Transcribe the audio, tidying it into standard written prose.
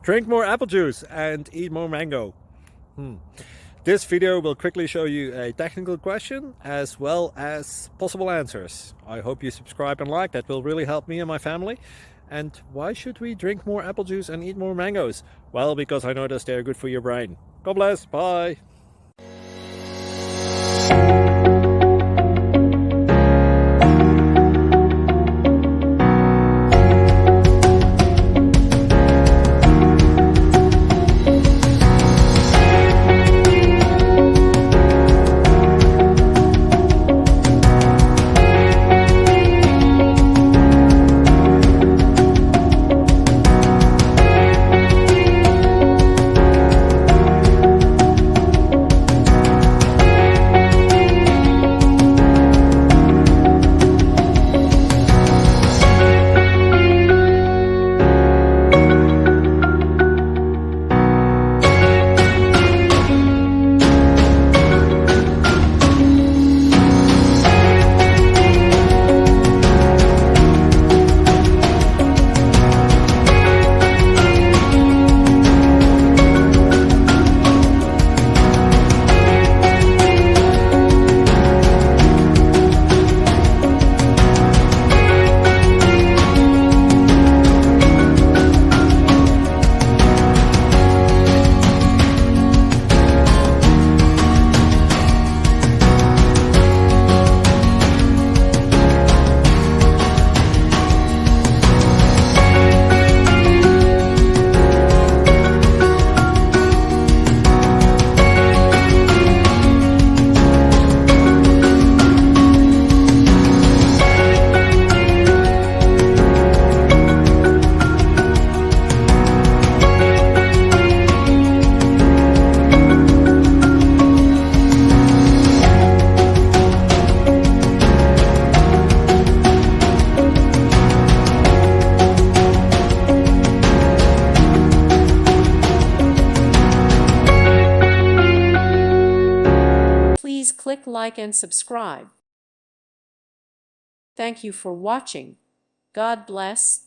Drink more apple juice and eat more mango. This video will quickly show you a technical question as well as possible answers. I hope you subscribe and like, that will really help me and my family. And why should we drink more apple juice and eat more mangoes? Well, because I noticed they're good for your brain. God bless, bye! Please click like and subscribe. Thank you for watching. God bless.